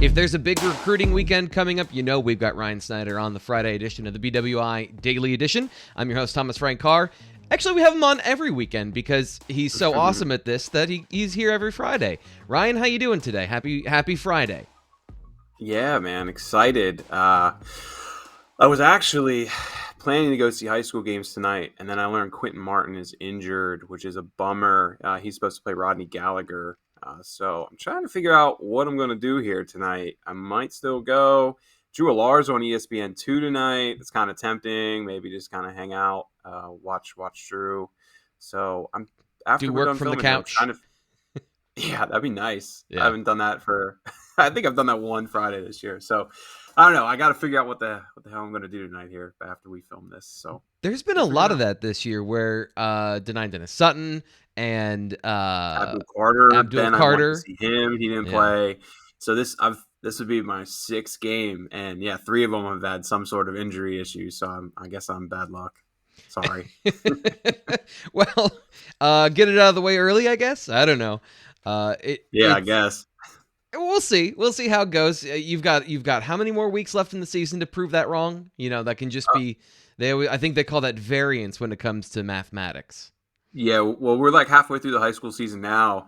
If there's a big recruiting weekend coming up, we've got Ryan Snyder on the Friday edition of the BWI Daily Edition. I'm your host, Thomas Frank Carr. Actually, we have him on every weekend because he's so awesome at this that he's here every Friday. Ryan, how you doing today? Happy Friday. Yeah, man, excited. I was actually planning to go see high school games tonight, and then I learned Quentin Martin is injured, which is a bummer. He's supposed to play Rodney Gallagher. So I'm trying to figure out what I'm going to do here tonight. I might still go. Drew Alar's on ESPN2 tonight. It's kind of tempting. Maybe just kind of hang out, watch Drew. So I'm after Do we're work done from the filming, I'm couch. trying to. Yeah, that'd be nice. Yeah. I haven't done that I think I've done that one Friday this year. So I don't know. I got to figure out what the hell I'm going to do tonight here after we film this. So there's been a lot of that this year where Denine Dennis Sutton and Abdul Carter, I wanted to see him. He didn't play. So this would be my sixth game, and yeah, 3 of them have had some sort of injury issue. So I guess I'm bad luck. Sorry. Well, get it out of the way early, I guess. I don't know. I guess. We'll see. We'll see how it goes. You've got how many more weeks left in the season to prove that wrong? That can just be. I think they call that variance when it comes to mathematics. Yeah, well, we're like halfway through the high school season now,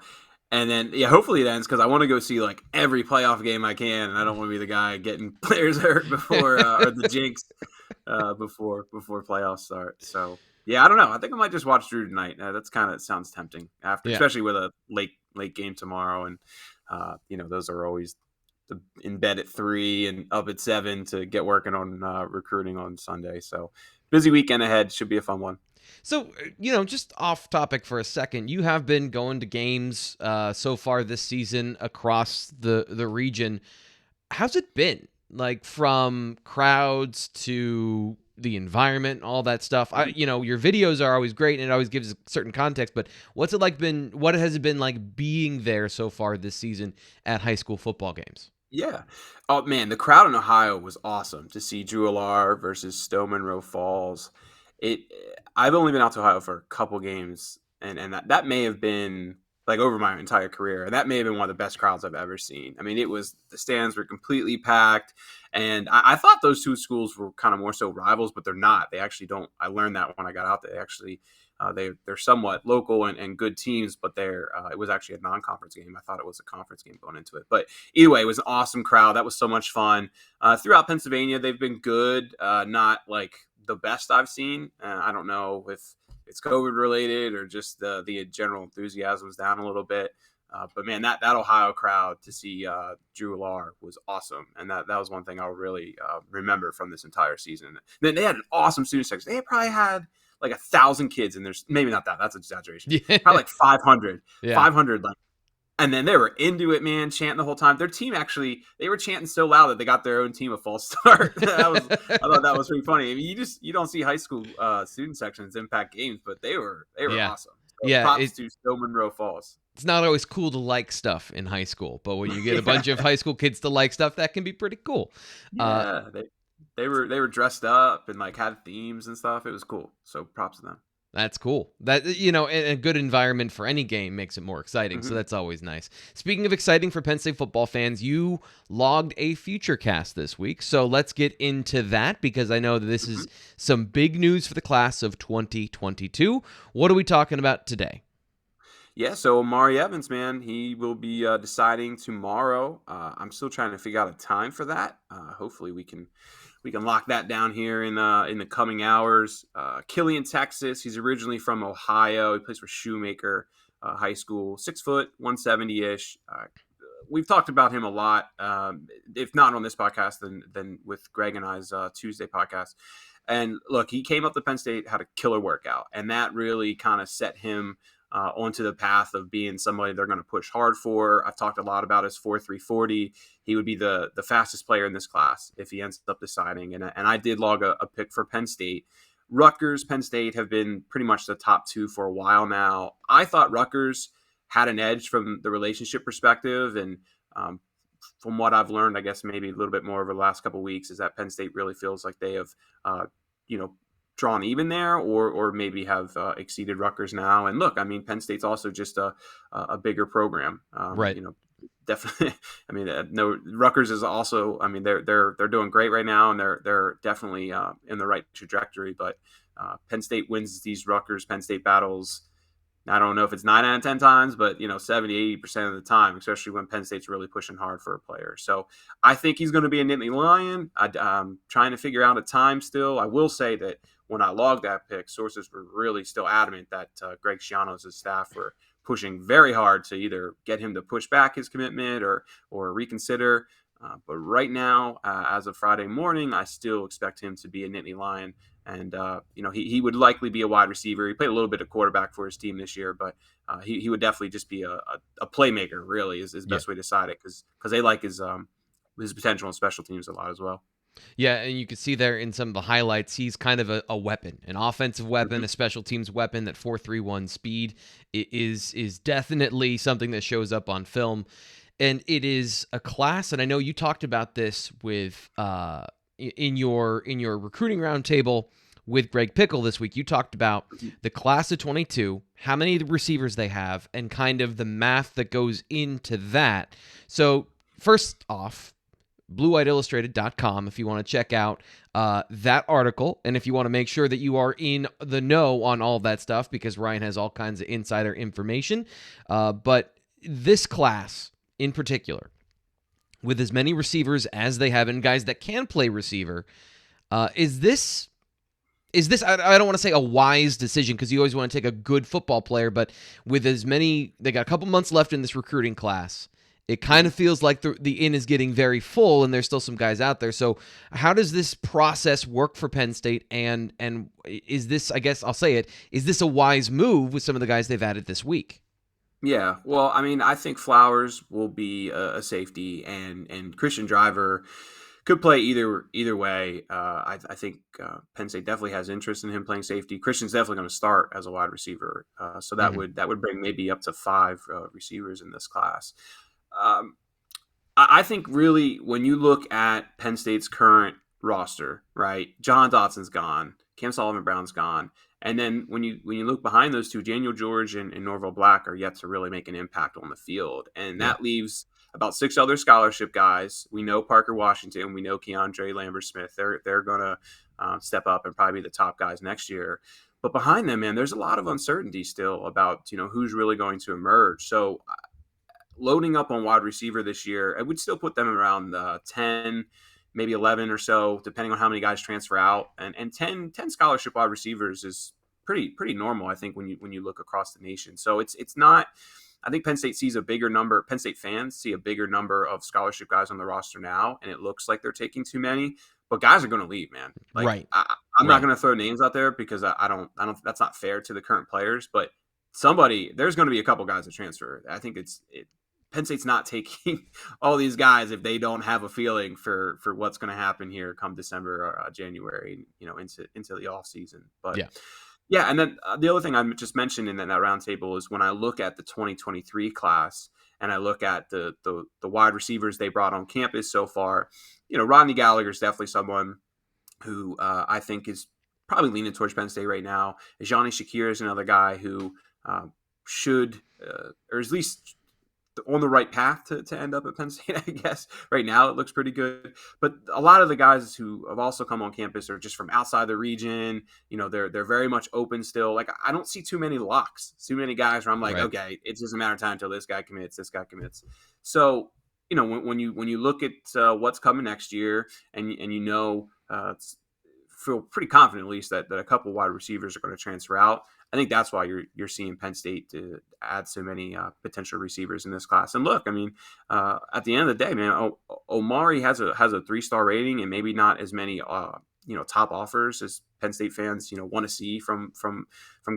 and then hopefully it ends because I want to go see like every playoff game I can, and I don't want to be the guy getting players hurt before or the jinx before playoffs start. So yeah, I don't know. I think I might just watch Drew tonight. That's sounds tempting especially with a late game tomorrow, and those are always in bed at 3 and up at 7 to get working on recruiting on Sunday. So busy weekend ahead. Should be a fun one. So, just off topic for a second, you have been going to games so far this season across the region. How's it been? Like from crowds to the environment, all that stuff. Your videos are always great and it always gives a certain context, but what has it been like being there so far this season at high school football games? Yeah. Oh man, the crowd in Ohio was awesome to see Drew Alar versus Stowe Monroe Falls. I've only been out to Ohio for a couple games, and that may have been like over my entire career, and that may have been one of the best crowds I've ever seen. I mean, the stands were completely packed, and I thought those two schools were kind of more so rivals, but they're not. They actually don't. I learned that when I got out there. They actually they're somewhat local and good teams, but it was actually a non-conference game. I thought it was a conference game going into it, but either way, it was an awesome crowd. That was so much fun. Throughout Pennsylvania, they've been good, not like the best I've seen. I don't know if it's COVID related or just the general enthusiasm was down a little bit. But man, that Ohio crowd to see Drew Alar was awesome, and that was one thing I'll really remember from this entire season. Then they had an awesome student section. They probably had like 1,000 kids, and there's maybe not that's an exaggeration. Yeah. Probably like 500, 500 like. And then they were into it, man, chanting the whole time. Their team they were chanting so loud that they got their own team a false start. I thought that was pretty funny. I mean, you don't see high school student sections impact games, but they were awesome. So props to Stowe Monroe Falls. It's not always cool to like stuff in high school, but when you get a bunch of high school kids to like stuff, that can be pretty cool. Yeah, they were dressed up and like had themes and stuff. It was cool. So props to them. That's cool. That a good environment for any game makes it more exciting. Mm-hmm. So that's always nice. Speaking of exciting for Penn State football fans, you logged a future cast this week. So let's get into that because I know that this is some big news for the class of 2022. What are we talking about today? Yeah, so Amari Evans, man, he will be deciding tomorrow. I'm still trying to figure out a time for that. Hopefully we can lock that down here in the coming hours. Killian, Texas. He's originally from Ohio. He plays for Shoemaker High School. 6 foot, 170-ish. We've talked about him a lot. If not on this podcast, then with Greg and I's Tuesday podcast. And look, he came up to Penn State, had a killer workout, and that really kind of set him onto the path of being somebody they're going to push hard for. I've talked a lot about his 4.3 40. He would be the fastest player in this class if he ends up deciding. And I did log a pick for Penn State. Rutgers, Penn State have been pretty much the top two for a while now. I thought Rutgers had an edge from the relationship perspective. And from what I've learned, I guess maybe a little bit more over the last couple of weeks, is that Penn State really feels like they have, drawn even there, or maybe have exceeded Rutgers now. And look, I mean, Penn State's also just a bigger program. Right. definitely. I mean, no, Rutgers is also. I mean, they're doing great right now, and they're definitely in the right trajectory. But Penn State wins these Rutgers Penn State battles. I don't know if it's 9 out of 10 times, but 70-80% of the time, especially when Penn State's really pushing hard for a player. So I think he's going to be a Nittany Lion. I'm trying to figure out a time still. I will say that when I logged that pick, sources were really still adamant that Greg Schiano's staff were pushing very hard to either get him to push back his commitment or reconsider. But right now, as of Friday morning, I still expect him to be a Nittany Lion. And, he would likely be a wide receiver. He played a little bit of quarterback for his team this year, but he would definitely just be a playmaker, really, is the best way to decide it, because they like his potential on special teams a lot as well. Yeah, and you can see there in some of the highlights, he's kind of a weapon, an offensive weapon, a special teams weapon. That 4.31 speed is definitely something that shows up on film. And it is a class, and I know you talked about this with in your recruiting roundtable with Greg Pickle this week. You talked about the class of 22, how many receivers they have, and kind of the math that goes into that. So first off, BlueWhiteIllustrated.com if you want to check out that article, and if you want to make sure that you are in the know on all that stuff, because Ryan has all kinds of insider information. But this class in particular, with as many receivers as they have and guys that can play receiver, is this I don't want to say a wise decision, because you always want to take a good football player, but with as many, they got a couple months left in this recruiting class. It kind of feels like the inn is getting very full, and there's still some guys out there. So how does this process work for Penn State? And is this, I guess I'll say it, is this a wise move with some of the guys they've added this week? Yeah, well, I mean, I think Flowers will be a safety, and Christian Driver could play either way. I think Penn State definitely has interest in him playing safety. Christian's definitely going to start as a wide receiver, so that would bring maybe up to 5 receivers in this class. Um, I think really when you look at Penn State's current roster, right? John Dotson's gone, Cam Sullivan Brown's gone, and then when you look behind those two, Daniel George and Norville Black are yet to really make an impact on the field, and that leaves about 6 other scholarship guys. We know Parker Washington, we know Keandre Lambert Smith. They're gonna step up and probably be the top guys next year. But behind them, man, there's a lot of uncertainty still about who's really going to emerge. So loading up on wide receiver this year, I would still put them around 10, maybe 11 or so, depending on how many guys transfer out. And 10 scholarship wide receivers is pretty normal, I think, when you look across the nation. So it's not. I think Penn State sees a bigger number. Penn State fans see a bigger number of scholarship guys on the roster now, and it looks like they're taking too many. But guys are going to leave, man. Like, Right. I'm not going to throw names out there because I don't. That's not fair to the current players. But there's going to be a couple guys that transfer. I think Penn State's not taking all these guys if they don't have a feeling for what's going to happen here come December or January, into the off season. But yeah, and then the other thing I just mentioned in that roundtable is when I look at the 2023 class and I look at the wide receivers they brought on campus so far, Rodney Gallagher is definitely someone who I think is probably leaning towards Penn State right now. Ajani Shakir is another guy who should, or at least on the right path to end up at Penn State, I guess. Right now it looks pretty good. But a lot of the guys who have also come on campus are just from outside the region. They're very much open still. Like, I don't see too many locks, too many guys where I'm like, okay, it's just a matter of time until this guy commits. So, when you look at what's coming next year and feel pretty confident at least that a couple wide receivers are going to transfer out. I think that's why you're seeing Penn State to add so many potential receivers in this class. And look, I mean, at the end of the day, man, Omari has a 3-star rating and maybe not as many top offers as Penn State fans want to see from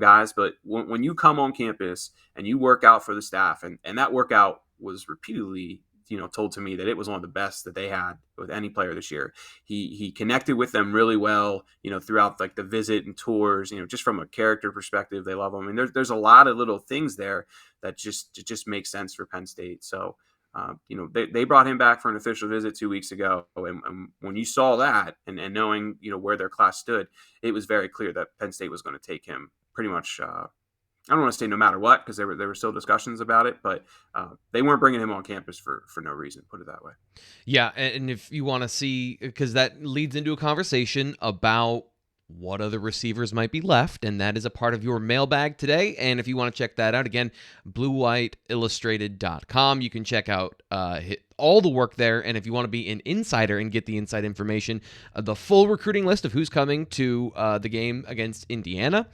guys. But when you come on campus and you work out for the staff, and that workout was repeatedly told to me that it was one of the best that they had with any player this year. He connected with them really well, throughout like the visit and tours, just from a character perspective, they love him. And there's a lot of little things there that just make sense for Penn State. So, they brought him back for an official visit 2 weeks ago. And when you saw that and knowing, where their class stood, it was very clear that Penn State was going to take him pretty much I don't want to say no matter what, because there were still discussions about it, but they weren't bringing him on campus for no reason. Put it that way. Yeah, and if you want to see, because that leads into a conversation about what other receivers might be left, and that is a part of your mailbag today. And if you want to check that out, again, bluewhiteillustrated.com. You can check out all the work there. And if you want to be an insider and get the inside information, the full recruiting list of who's coming to the game against Indiana,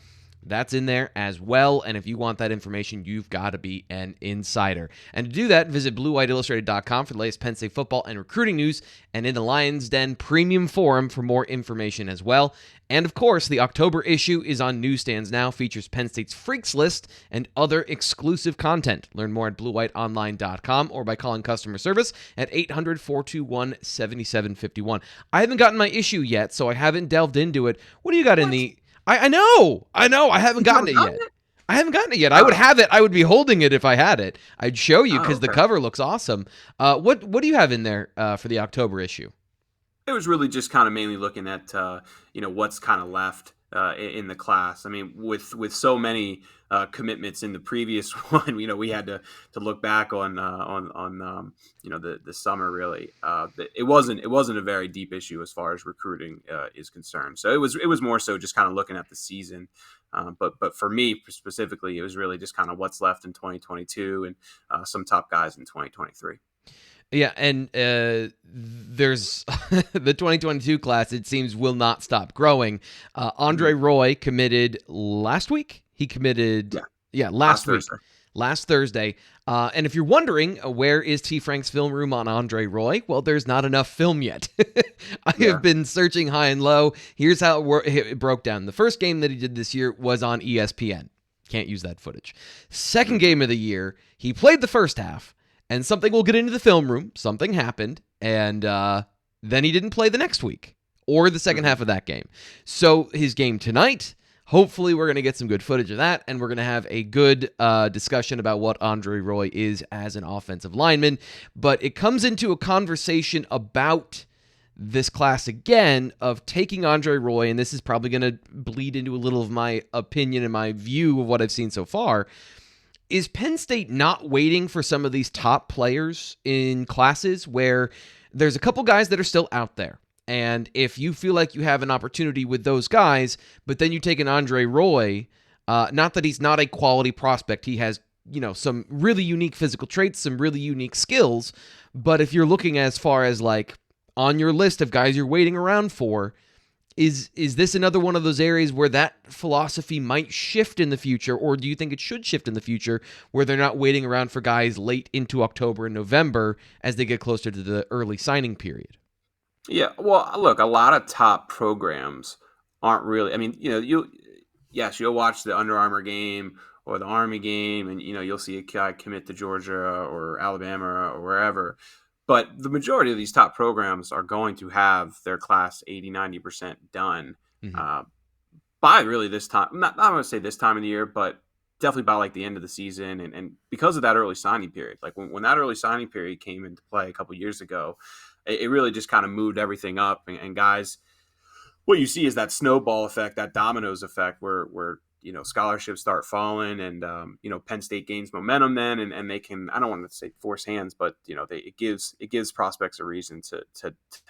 that's in there as well. And if you want that information, you've got to be an insider. And to do that, visit BlueWhiteIllustrated.com for the latest Penn State football and recruiting news, and in the Lions Den Premium Forum for more information as well. And of course, the October issue is on newsstands now, features Penn State's Freaks List and other exclusive content. Learn more at BlueWhiteOnline.com or by calling customer service at 800-421-7751. I haven't gotten my issue yet, so I haven't delved into it. What do you got in the... I know. I haven't gotten it yet. I haven't gotten it yet. I would have it. I would be holding it if I had it. I'd show you because the cover looks awesome. What do you have in there for the October issue? It was really just kind of mainly looking at what's kind of left in the class. I mean, with so many commitments in the previous one, we had to look back on the summer really. It wasn't a very deep issue as far as recruiting is concerned. So it was more so just kind of looking at the season. But for me specifically, it was really just kind of what's left in 2022 and some top guys in 2023. Yeah, and there's the 2022 class, it seems, will not stop growing. Andre Roy committed last week. He committed, last week. Last Thursday. And if you're wondering, where is T. Frank's film room on Andre Roy? Well, there's not enough film yet. I have been searching high and low. Here's how it broke down. The first game that he did this year was on ESPN. Can't use that footage. Second game of the year, he played the first half. And something will get into the film room. Something happened. And then he didn't play the next week or the second half of that game. So his game tonight, hopefully we're going to get some good footage of that. And we're going to have a good discussion about what Andre Roy is as an offensive lineman. But it comes into a conversation about this class again of taking Andre Roy. And this is probably going to bleed into a little of my opinion and my view of what I've seen so far. Is Penn State not waiting for some of these top players in classes where there's a couple guys that are still out there? And if you feel like you have an opportunity with those guys, but then you take an Andre Roy, not that he's not a quality prospect. He has, some really unique physical traits, some really unique skills. But if you're looking as far as like on your list of guys you're waiting around for, Is this another one of those areas where that philosophy might shift in the future, or do you think it should shift in the future where they're not waiting around for guys late into October and November as they get closer to the early signing period? Yeah, well, look, a lot of top programs aren't really. I mean, you'll watch the Under Armour game or the Army game, and you'll see a guy commit to Georgia or Alabama or wherever. But the majority of these top programs are going to have their class 80, 90% done by really this time. Not going to say this time of the year, but definitely by like the end of the season. And because of that early signing period, like when that early signing period came into play a couple years ago, it really just kind of moved everything up. And guys, what you see is that snowball effect, that dominoes effect where scholarships start falling and, Penn State gains momentum then, and they can, I don't want to say force hands, but, it gives prospects a reason to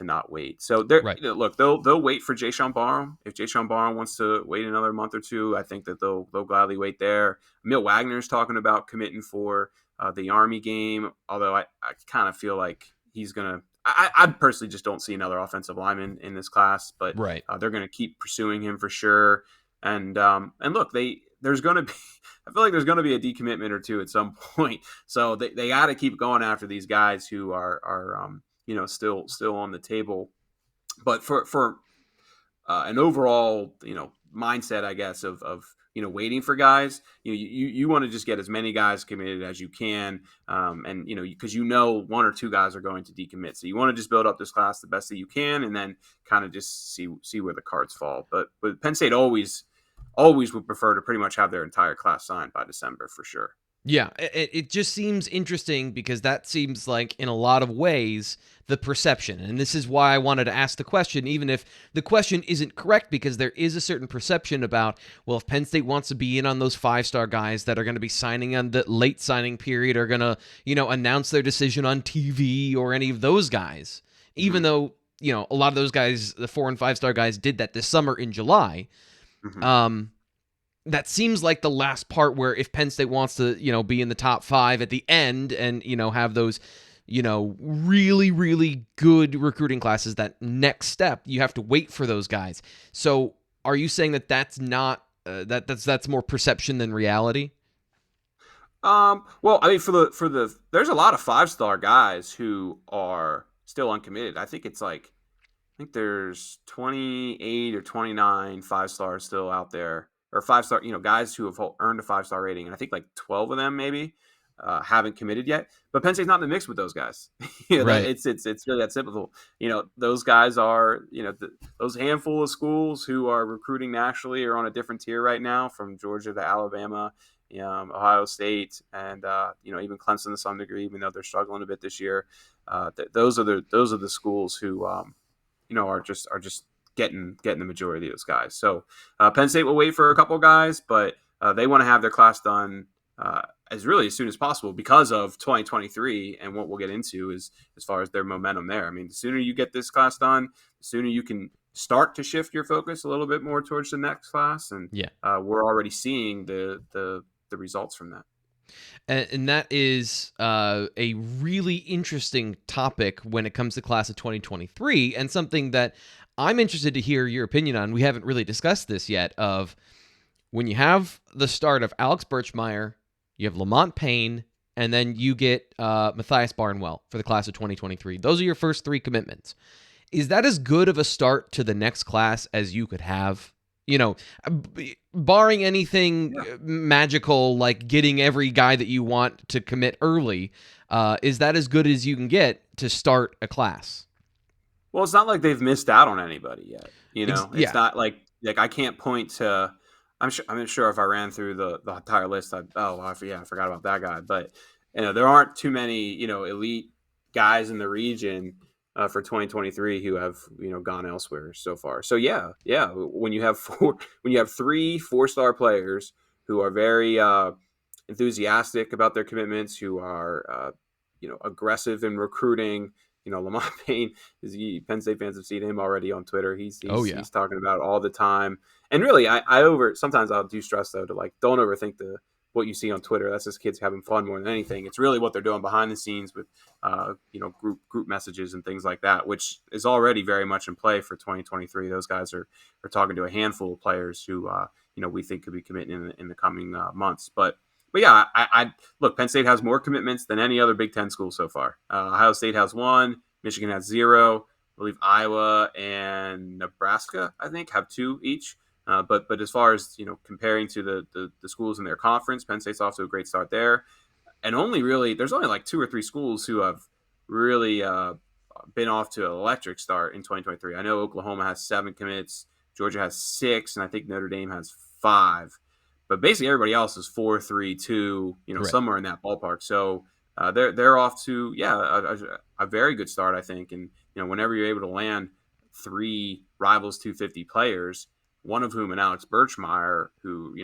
not wait. So look, they'll wait for Jayshon Barham. If Jayshon Barham wants to wait another month or two, I think that they'll gladly wait there. Emil Wagner's talking about committing for the Army game, although I kind of feel like he's going to, I personally just don't see another offensive lineman in this class, but they're going to keep pursuing him for sure. And look, there's going to be, I feel like there's going to be a decommitment or two at some point. So they got to keep going after these guys who are still on the table. But for an overall, mindset, I guess, of waiting for guys, you want to just get as many guys committed as you can. And, because one or two guys are going to decommit. So you want to just build up this class the best that you can and then kind of just see where the cards fall. But Penn State always would prefer to pretty much have their entire class signed by December for sure. Yeah, it just seems interesting because that seems like, in a lot of ways, the perception. And this is why I wanted to ask the question, even if the question isn't correct, because there is a certain perception about, well, if Penn State wants to be in on those 5-star guys that are going to be signing on the late signing period, are going to, announce their decision on TV, or any of those guys, even Hmm. though, a lot of those guys, the 4 and 5-star guys, did that this summer in July. Hmm. Um, that seems like the last part where, if Penn State wants to, be in the top 5 at the end, and, have those, really, really good recruiting classes, that next step, you have to wait for those guys. So are you saying that that's not, that's more perception than reality? Well, I mean, there's a lot of 5-star guys who are still uncommitted. I think there's 28 or 29 5-stars still out there, or 5-star, guys who have earned a 5-star rating, and I think like 12 of them maybe haven't committed yet. But Penn State's not in the mix with those guys. That Right. it's really that simple. Those guys are, those handful of schools who are recruiting nationally are on a different tier right now, from Georgia to Alabama, Ohio State, and even Clemson to some degree, even though they're struggling a bit this year. Those are the schools who are just getting the majority of those guys. So Penn State will wait for a couple of guys, but they want to have their class done as soon as possible, because of 2023, and what we'll get into is as far as their momentum there. I mean, the sooner you get this class done, the sooner you can start to shift your focus a little bit more towards the next class, and Yeah. we're already seeing the results from that. And that is a really interesting topic when it comes to class of 2023, and something that I'm interested to hear your opinion on. We haven't really discussed this yet, of when you have the start of Alex Birchmeyer, you have Lamont Payne, and then you get Matthias Barnwell for the class of 2023. Those are your first 3 commitments. Is that as good of a start to the next class as you could have? Barring anything Yeah. magical, like getting every guy that you want to commit early, is that as good as you can get to start a class? Well, it's not like they've missed out on anybody yet. It's Yeah. not like I can't point to. I'm not sure if I ran through the entire list. I forgot about that guy. But there aren't too many elite guys in the region for 2023 who have gone elsewhere so far. So yeah. When you have when you have 3 4-star players who are very enthusiastic about their commitments, who are aggressive in recruiting. Lamont Payne, Penn State fans have seen him already on Twitter. He's Oh, he's yeah. he's talking about it all the time. And really, I sometimes I'll do stress though to don't overthink what you see on Twitter. That's just kids having fun more than anything. It's really what they're doing behind the scenes with group messages and things like that, which is already very much in play for 2023. Those guys are talking to a handful of players who we think could be committing in the coming months. But yeah, I look. Penn State has more commitments than any other Big Ten school so far. Ohio State has 1. Michigan has 0. I believe Iowa and Nebraska, I think, have 2 each. But as far as comparing to the schools in their conference, Penn State's off to a great start there. And there's only like 2 or 3 schools who have really been off to an electric start in 2023. I know Oklahoma has 7 commits, Georgia has 6, and I think Notre Dame has 5. But basically everybody else is 4, 3, 2, Right. somewhere in that ballpark. So they're off to a very good start, I think. And whenever you're able to land 3 rivals 250 players, one of whom, and Alex Birchmeyer, who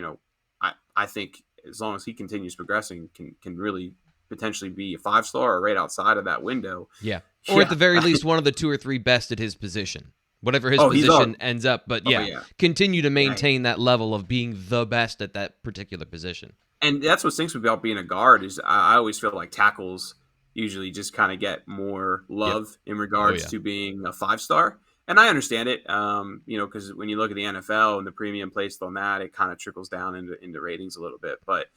I think as long as he continues progressing, can really potentially be a 5-star or right outside of that window. Yeah. Or at Yeah. the very least, one of the 2 or 3 best at his position, whatever his Oh, he's all. position ends up. But Oh yeah, yeah. continue to Yeah. maintain that level of being the best at that particular position. And that's what stinks about being a guard is I always feel like tackles usually just kind of get more Yep. love in Oh, regards yeah. to being a 5-star. And I understand it, because when you look at the NFL and the premium placed on that, it kind of trickles down into ratings a little bit. But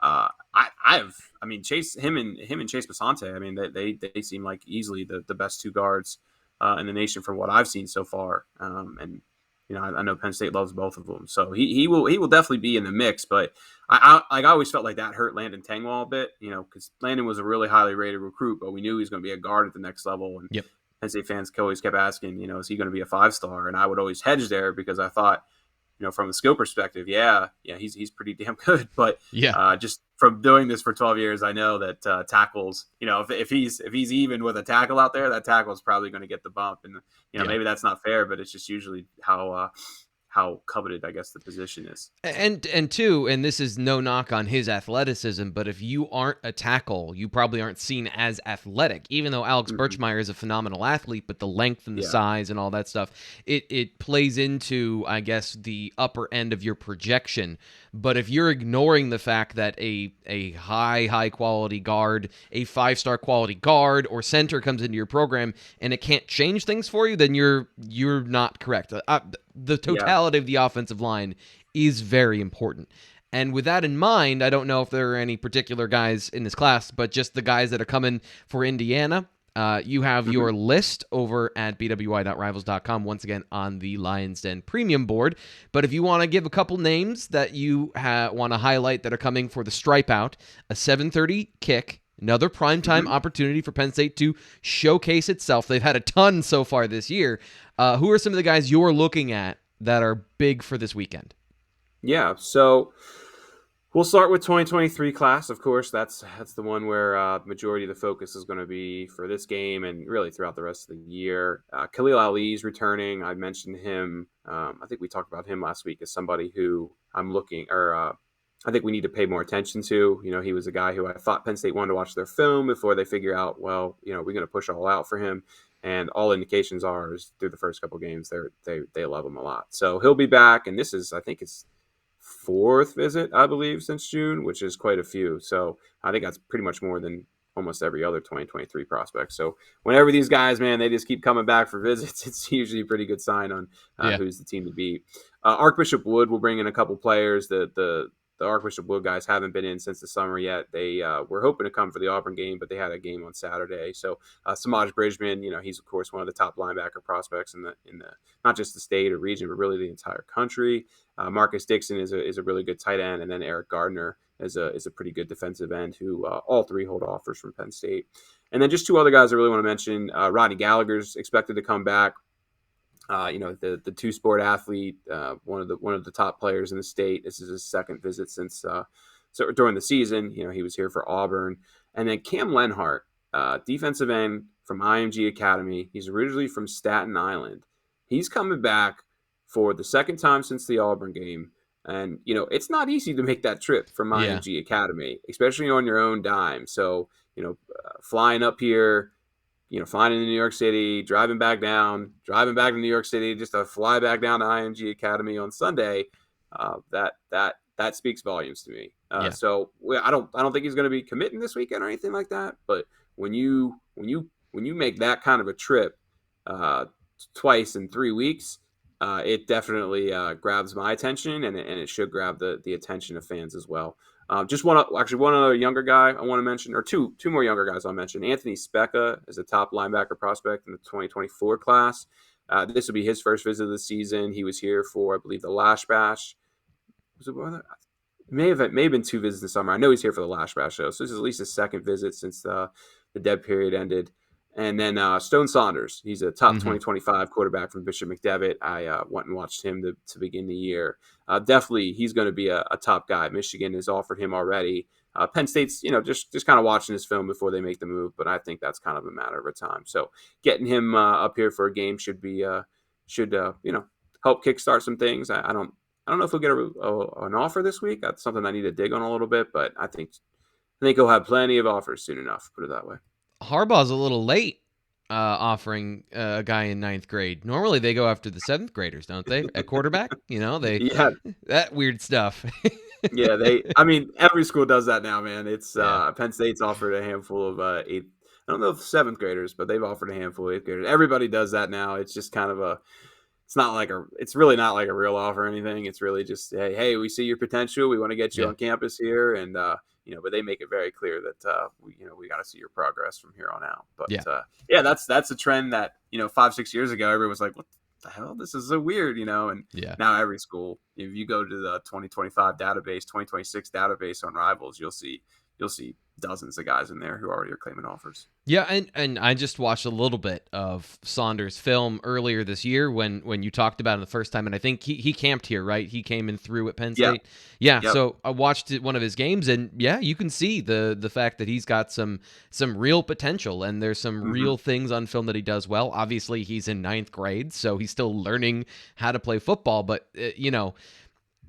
I mean, him and Chase Basante. I mean, they seem like easily the best 2 guards in the nation from what I've seen so far. And I know Penn State loves both of them, so he will definitely be in the mix. But I always felt like that hurt Landon Tengwall a bit, because Landon was a really highly rated recruit, but we knew he was going to be a guard at the next level. And Yep. Penn State fans always kept asking, is he going to be a 5-star? And I would always hedge there because I thought, from a skill perspective, he's pretty damn good. But Yeah. just from doing this for 12 years, I know that tackles, if he's even with a tackle out there, that tackle is probably going to get the bump. And Yeah. maybe that's not fair, but it's just usually how coveted, I guess, the position is. And two, and this is no knock on his athleticism, but if you aren't a tackle, you probably aren't seen as athletic. Even though Alex Mm-hmm. Birchmeyer is a phenomenal athlete, but the length and the Yeah. size and all that stuff, it plays into, I guess, the upper end of your projection. But if you're ignoring the fact that a high quality guard, a 5-star quality guard or center comes into your program and it can't change things for you, then you're not correct. The Yeah. totality of the offensive line is very important. And with that in mind, I don't know if there are any particular guys in this class, but just the guys that are coming for Indiana. You have Mm-hmm. your list over at bwi.rivals.com, once again on the Lions Den premium board. But if you want to give a couple names that you want to highlight that are coming for the stripe out, a 7:30 kick, another primetime Mm-hmm. opportunity for Penn State to showcase itself. They've had a ton so far this year. Who are some of the guys you're looking at that are big for this weekend? Yeah. So we'll start with 2023 class. Of course, that's the one where majority of the focus is going to be for this game and really throughout the rest of the year. Khalil Ali is returning. I mentioned him. I think we talked about him last week as somebody who I'm looking, or I think we need to pay more attention to. He was a guy who I thought Penn State wanted to watch their film before they figure out, well, we're going to push all out for him. And all indications are is through the first couple games, they love him a lot. So he'll be back, and this is, I think, it's fourth visit, I believe, since June, which is quite a few. So I think that's pretty much more than almost every other 2023 prospect. So whenever these guys, man, they just keep coming back for visits, it's usually a pretty good sign on Yeah. who's the team to beat. Archbishop Wood will bring in a couple players. The Archbishop Wood guys haven't been in since the summer yet. They were hoping to come for the Auburn game, but they had a game on Saturday. So Samaj Bridgman, he's of course one of the top linebacker prospects in the not just the state or region, but really the entire country. Marcus Dixon is a really good tight end, and then Eric Gardner is a pretty good defensive end who all three hold offers from Penn State. And then just two other guys I really want to mention. Rodney Gallagher's expected to come back. The two-sport athlete, one of the top players in the state. This is his second visit since so during the season. He was here for Auburn, and then Cam Lenhart, defensive end from IMG Academy. He's originally from Staten Island. He's coming back for the second time since the Auburn game, and it's not easy to make that trip from Yeah. IMG Academy, especially on your own dime. So flying up here, flying into New York City, driving back to New York City, just to fly back down to IMG Academy on Sunday. That speaks volumes to me. Yeah. So I don't think he's going to be committing this weekend or anything like that. But when you make that kind of a trip twice in 3 weeks, it definitely grabs my attention, and it should grab the attention of fans as well. Just one other younger guy I want to mention, or two more younger guys I'll mention. Anthony Specca is a top linebacker prospect in the 2024 class. This will be his first visit of the season. He was here for, I believe, the Lash Bash. Was it one? It may have been 2 visits this summer. I know he's here for the Lash Bash show, so this is at least his second visit since the dead period ended. And then Stone Saunders, he's a top 2025 quarterback from Bishop McDevitt. I went and watched him to begin the year. Definitely, he's going to be a top guy. Michigan has offered him already. Penn State's, just kind of watching his film before they make the move, but I think that's kind of a matter of time. So getting him up here for a game should help kickstart some things. I don't know if he'll get an offer this week. That's something I need to dig on a little bit, but I think he'll have plenty of offers soon enough. Put it that way. Harbaugh's a little late offering a guy in 9th grade. Normally they go after the 7th graders, don't they? At quarterback, they Yeah, that weird stuff. yeah. I mean, every school does that now, man. It's Yeah. Penn State's offered a handful of eighth. I don't know if 7th graders, but they've offered a handful of 8th graders. Everybody does that now. It's just kind of it's really not like a real offer or anything. It's really just, hey, we see your potential. We want to get you Yeah. on campus here. And, but they make it very clear that, we got to see your progress from here on out. But Yeah. that's a trend that, 5-6 years ago, everyone was like, what the hell? This is so weird, and Yeah. now every school, if you go to the 2025 database, 2026 database on Rivals, you'll see you'll see dozens of guys in there who already are claiming offers. Yeah, and I just watched a little bit of Saunders' film earlier this year when you talked about him the first time, and I think he camped here, right? He came and threw at Penn State. Yeah, Yep. so I watched one of his games, and yeah, you can see the fact that he's got some real potential, and there's some real things on film that he does well. Obviously, he's in 9th grade, so he's still learning how to play football, but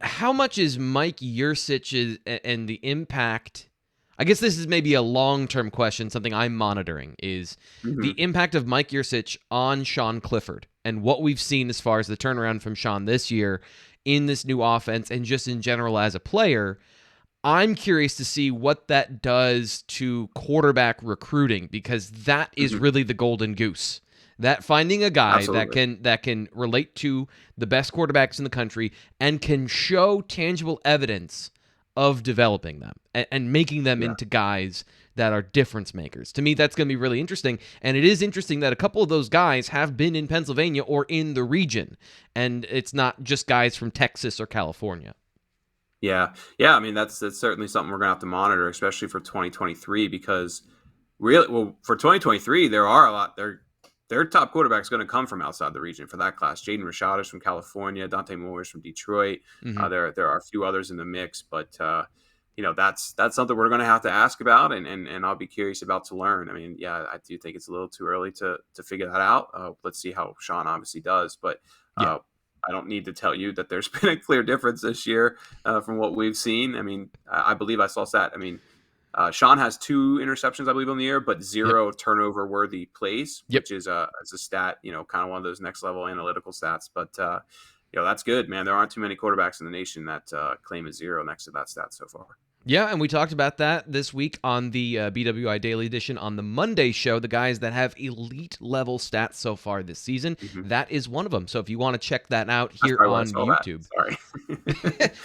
how much is Mike Yurcich and the impact? I guess this is maybe a long-term question, something I'm monitoring, is the impact of Mike Yurcich on Sean Clifford and what we've seen as far as the turnaround from Sean this year in this new offense and just in general as a player. I'm curious to see what that does to quarterback recruiting, because that is really the golden goose. That finding a guy that can relate to the best quarterbacks in the country and can show tangible evidence of developing them and making them into guys that are difference makers. To me, that's going to be really interesting. And it is interesting that a couple of those guys have been in Pennsylvania or in the region, and it's not just guys from Texas or California. Yeah. I mean, that's certainly something we're going to have to monitor, especially for 2023, because for 2023, there are a lot. Their top quarterback's going to come from outside the region for that class. Jaden Rashad is from California. Dante Moore is from Detroit. There are a few others in the mix, but that's something we're going to have to ask about, and I'll be curious about to learn. I mean, yeah, I do think it's a little too early to figure that out. Let's see how Sean obviously does, but I don't need to tell you that there's been a clear difference this year from what we've seen. I mean, I believe I saw that. I mean, Sean has 2 interceptions, I believe, on the year, but 0 turnover-worthy plays, which is a stat, kind of one of those next-level analytical stats. But, that's good, man. There aren't too many quarterbacks in the nation that claim a 0 next to that stat so far. Yeah, and we talked about that this week on the BWI Daily Edition on the Monday show, the guys that have elite-level stats so far this season. That is one of them. So if you want to check that out here on YouTube. Sorry.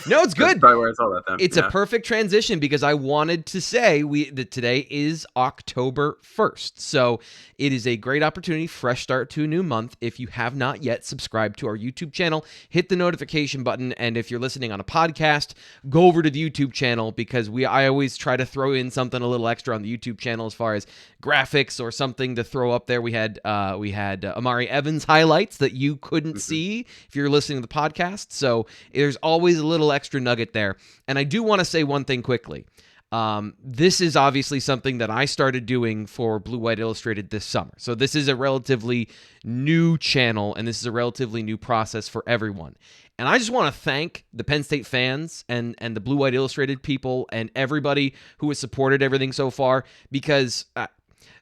No, it's good. That's probably where I saw that then. It's a perfect transition, because I wanted to say that today is October 1st. So it is a great opportunity, fresh start to a new month. If you have not yet subscribed to our YouTube channel, hit the notification button. And if you're listening on a podcast, go over to the YouTube channel, because I always try to throw in something a little extra on the YouTube channel as far as graphics or something to throw up there. We had Amari Evans highlights that you couldn't see if you're listening to the podcast. So there's always a little extra nugget there. And I do want to say one thing quickly. This is obviously something that I started doing for Blue White Illustrated this summer. So this is a relatively new channel, and this is a relatively new process for everyone. And I just want to thank the Penn State fans and the Blue White Illustrated people and everybody who has supported everything so far, because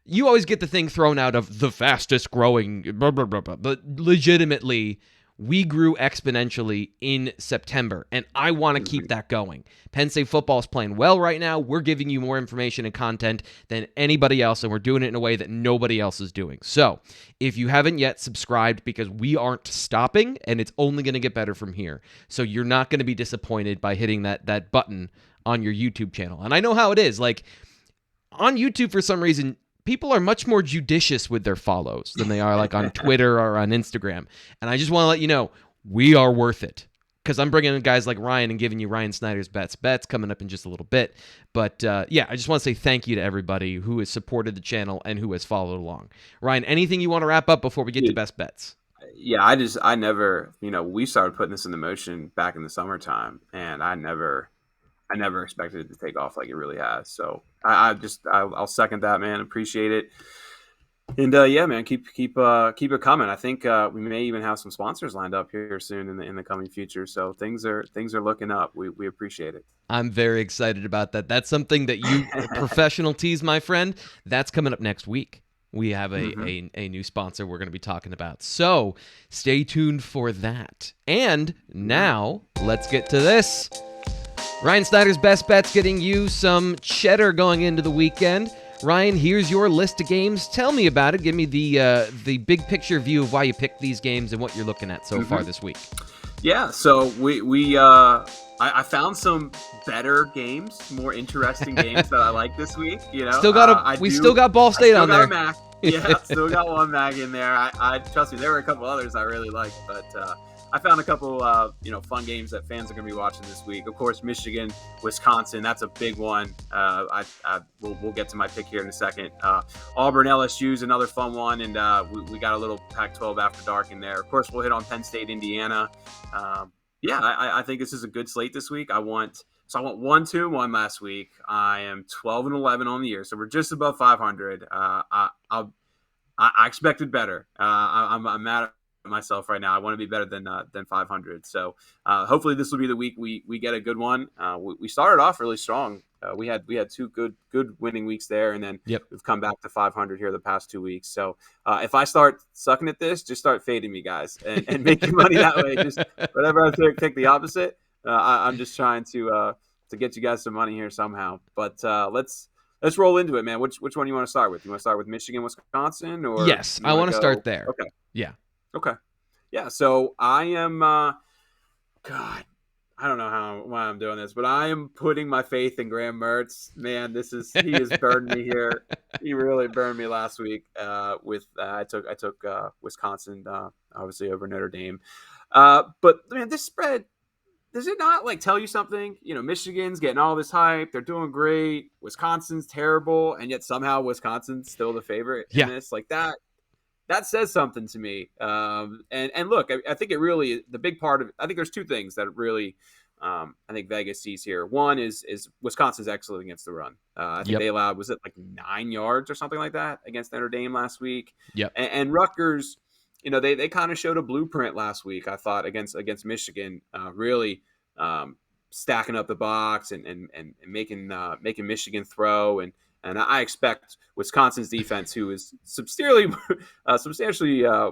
you always get the thing thrown out of the fastest growing, blah, blah, blah, blah. But legitimately, we grew exponentially in September, and I want to keep that going. Penn State football is playing well right now. We're giving you more information and content than anybody else, and we're doing it in a way that nobody else is doing. So if you haven't yet subscribed, because we aren't stopping, and it's only going to get better from here. So you're not going to be disappointed by hitting that button on your YouTube channel. And I know how it is. Like, on YouTube, for some reason, people are much more judicious with their follows than they are like on Twitter or on Instagram. And I just want to let you know, we are worth it, because I'm bringing in guys like Ryan and giving you Ryan Snyder's bets coming up in just a little bit. But yeah, I just want to say thank you to everybody who has supported the channel and who has followed along. Ryan, anything you want to wrap up before we get to best bets? Yeah, I never, we started putting this into motion back in the summertime, and I never expected it to take off like it really has. So I'll second that, man. Appreciate it. And yeah, man, keep it coming. I think we may even have some sponsors lined up here soon in the coming future. So things are looking up. We appreciate it. I'm very excited about that. That's something that you professional tease, my friend. That's coming up next week. We have a new sponsor we're going to be talking about. So stay tuned for that. And now let's get to this. Ryan Snyder's Best Bets, getting you some cheddar going into the weekend. Ryan, here's your list of games. Tell me about it. Give me the big picture view of why you picked these games and what you're looking at so far this week. Yeah, so I found some better games, more interesting games that I like this week. Still got Ball State on there. Yeah, still got one mag in there. I trust me, there were a couple others I really liked, but I found a couple fun games that fans are going to be watching this week. Of course, Michigan, Wisconsin, that's a big one. We'll get to my pick here in a second. Auburn, LSU is another fun one, and we got a little Pac-12 after dark in there. Of course, we'll hit on Penn State, Indiana. I think this is a good slate this week. I went 1-2-1 last week. I am 12-11 on the year, so we're just above 500. I expected better. I'm mad at myself right now. I want to be better than 500. So hopefully this will be the week we get a good one. We started off really strong. We had two good winning weeks there, and then we've come back to 500 here the past 2 weeks. So if I start sucking at this, just start fading me, guys, and making money that way. Just whatever I take the opposite. I'm just trying to get you guys some money here somehow. But let's roll into it, man. Which one do you want to start with? You want to start with Michigan, Wisconsin, or yes, I want to start there. Okay. Yeah. Okay. Yeah. So I am. God, I don't know why I'm doing this, but I am putting my faith in Graham Mertz. Man, he has burned me here. He really burned me last week. I took Wisconsin obviously over Notre Dame. But man, this spread. Does it not tell you something? Michigan's getting all this hype. They're doing great. Wisconsin's terrible. And yet somehow Wisconsin's still the favorite in this. That says something to me. And look, I think it really, the big part of it, I think there's two things that really, I think Vegas sees here. One is Wisconsin's excellent against the run. I think they allowed, was it 9 yards or something like that against Notre Dame last week? Yep. And Rutgers, they kind of showed a blueprint last week, I thought, against Michigan, really stacking up the box and making Michigan throw. And I expect Wisconsin's defense, who is substantially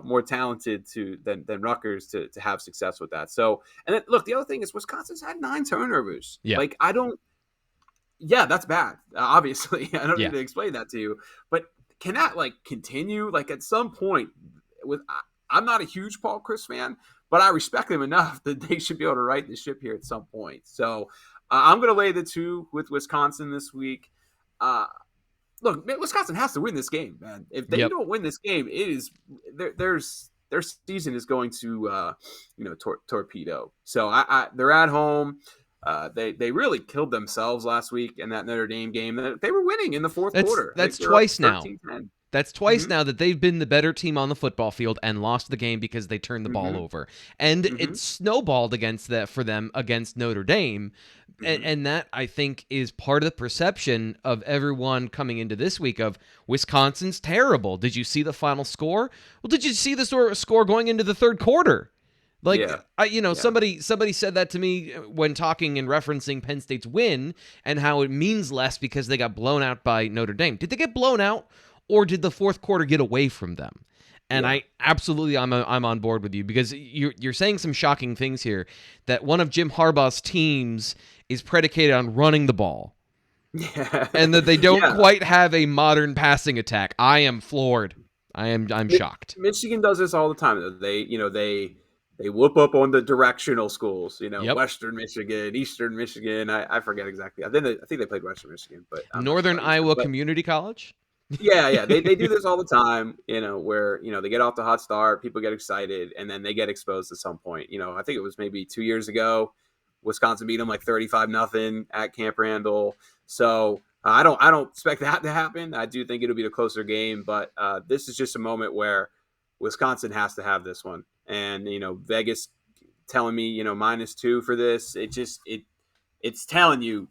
more talented than Rutgers, to have success with that. So, and then, look, the other thing is Wisconsin's had 9 turnovers. Yeah. That's bad. Obviously, I don't need to explain that to you. But can that continue? At some point, I'm not a huge Paul Chryst fan, but I respect them enough that they should be able to right the ship here at some point. So I'm going to lay the 2 with Wisconsin this week. Look, Wisconsin has to win this game, man. If they don't win this game, it is their season is going to torpedo. So they're at home. They really killed themselves last week in that Notre Dame game. They were winning in the fourth quarter. That's twice now. 13-10. That's twice now that they've been the better team on the football field and lost the game because they turned the ball over. And it snowballed for them against Notre Dame. And that, I think, is part of the perception of everyone coming into this week of Wisconsin's terrible. Did you see the final score? Well, did you see the score going into the third quarter? Somebody said that to me when talking and referencing Penn State's win and how it means less because they got blown out by Notre Dame. Did they get blown out? Or did the fourth quarter get away from them? And I'm on board with you because you're saying some shocking things here. That one of Jim Harbaugh's teams is predicated on running the ball, and that they don't quite have a modern passing attack. I am floored. I'm shocked. Michigan does this all the time. They whoop up on the directional schools. Western Michigan, Eastern Michigan. I forget exactly. I think they played Western Michigan, but Northern Iowa Community College. Yeah. They do this all the time, where, they get off the hot start, people get excited, and then they get exposed at some point. I think it was maybe 2 years ago, Wisconsin beat them 35-0 at Camp Randall. So I don't expect that to happen. I do think it'll be a closer game, but this is just a moment where Wisconsin has to have this one. And, Vegas telling me, -2 for this. It's telling you,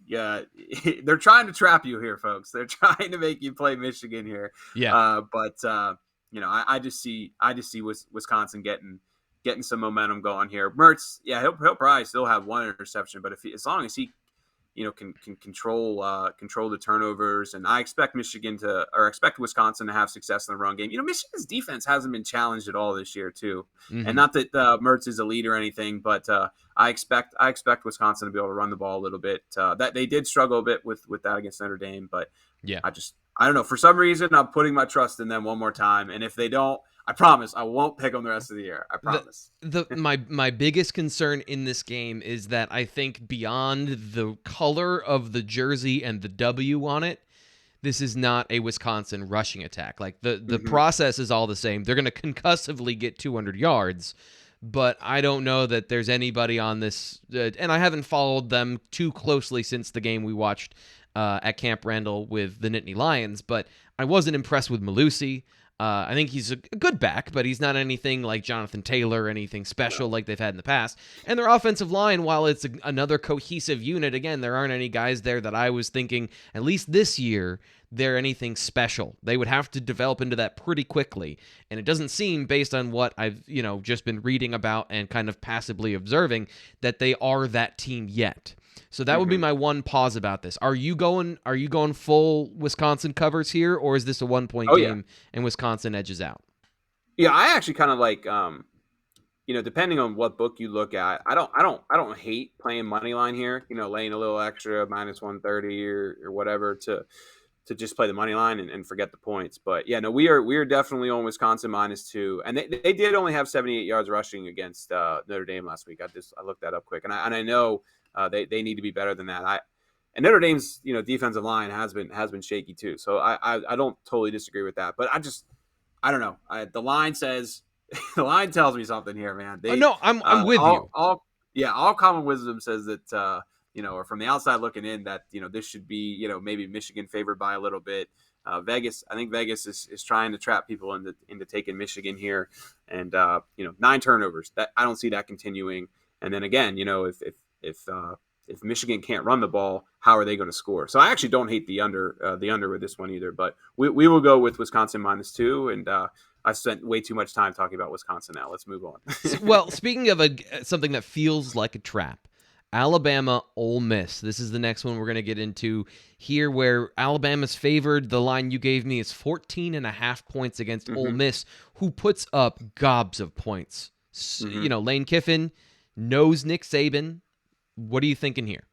they're trying to trap you here, folks. They're trying to make you play Michigan here. Yeah. I just see Wisconsin getting some momentum going here. Mertz, he'll probably still have one interception, but as long as he, can control the turnovers, and I expect Wisconsin to have success in the run game. Michigan's defense hasn't been challenged at all this year too, and not that Mertz is a lead or anything, but I expect Wisconsin to be able to run the ball a little bit. That they did struggle a bit with that against Notre Dame, but I don't know, for some reason I'm putting my trust in them one more time, and if they don't, I promise I won't pick them the rest of the year. I promise. My biggest concern in this game is that I think beyond the color of the jersey and the W on it, this is not a Wisconsin rushing attack. The process is all the same. They're going to concussively get 200 yards, but I don't know that there's anybody on this. And I haven't followed them too closely since the game we watched at Camp Randall with the Nittany Lions, but I wasn't impressed with Malusi. I think he's a good back, but he's not anything like Jonathan Taylor or anything special like they've had in the past. And their offensive line, while it's another cohesive unit, again, there aren't any guys there that I was thinking, at least this year, they're anything special. They would have to develop into that pretty quickly. And it doesn't seem, based on what I've just been reading about and kind of passively observing, that they are that team yet. So that would be my one pause about this. Are you going full Wisconsin covers here, or is this a 1-point game and Wisconsin edges out? Yeah, I actually kind of like depending on what book you look at, I don't hate playing money line here, laying a little extra -130 or whatever to just play the money line and forget the points. But yeah, no, we are definitely on Wisconsin -2, and they did only have 78 yards rushing against Notre Dame last week. I looked that up quick, and I know they need to be better than that. And Notre Dame's defensive line has been shaky too, so I don't totally disagree with that. But I don't know. The line says the line tells me something here, man. No, I'm with you. All common wisdom says that or from the outside looking in, that this should be maybe Michigan favored by a little bit. I think Vegas is trying to trap people into taking Michigan here, and 9 turnovers. That I don't see that continuing. And then again, if Michigan can't run the ball, how are they going to score? So I actually don't hate the under with this one either. But we will go with Wisconsin -2, and I spent way too much time talking about Wisconsin now. Let's move on. Well, speaking of something that feels like a trap, Alabama, Ole Miss. This is the next one we're going to get into here, where Alabama's favored. The line you gave me is 14.5 points against Ole Miss, who puts up gobs of points. Lane Kiffin knows Nick Saban. What are you thinking here?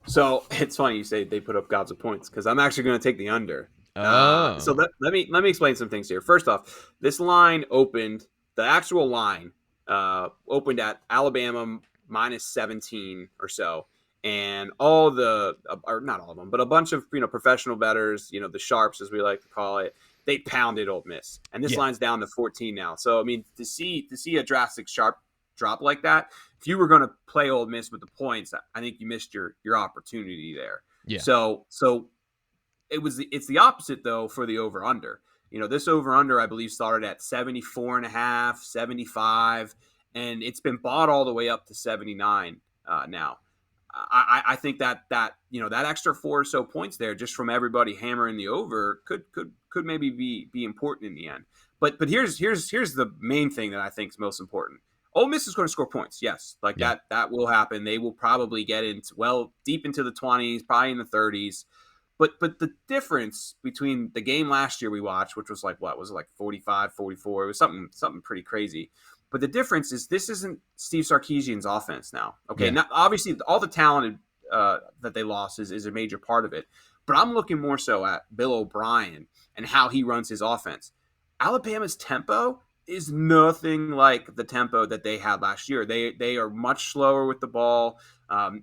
So it's funny you say they put up gobs of points, because I'm actually going to take the under. So let me explain some things here. First off, this line opened, the actual line opened at Alabama -17 or so, and all or not all of them, but a bunch of professional bettors, the sharps as we like to call it, they pounded Ole Miss, and this line's down to 14 now. So I mean, to see a drastic sharp drop like that, if you were going to play Ole Miss with the points, I think you missed your opportunity there. Yeah. So it's the opposite though for the over under. This over under I believe started at 74.5, 75. And it's been bought all the way up to 79 now. I think that extra 4 or so points there, just from everybody hammering the over, could maybe be important in the end. But here's the main thing that I think is most important. Ole Miss is going to score points, yes, that will happen. They will probably get deep into the 20s, probably in the 30s. But the difference between the game last year we watched, which was like 45, 44, it was something pretty crazy. But the difference is this isn't Steve Sarkisian's offense now. Okay, Now, obviously all the talent that they lost is a major part of it. But I'm looking more so at Bill O'Brien and how he runs his offense. Alabama's tempo is nothing like the tempo that they had last year. They are much slower with the ball. I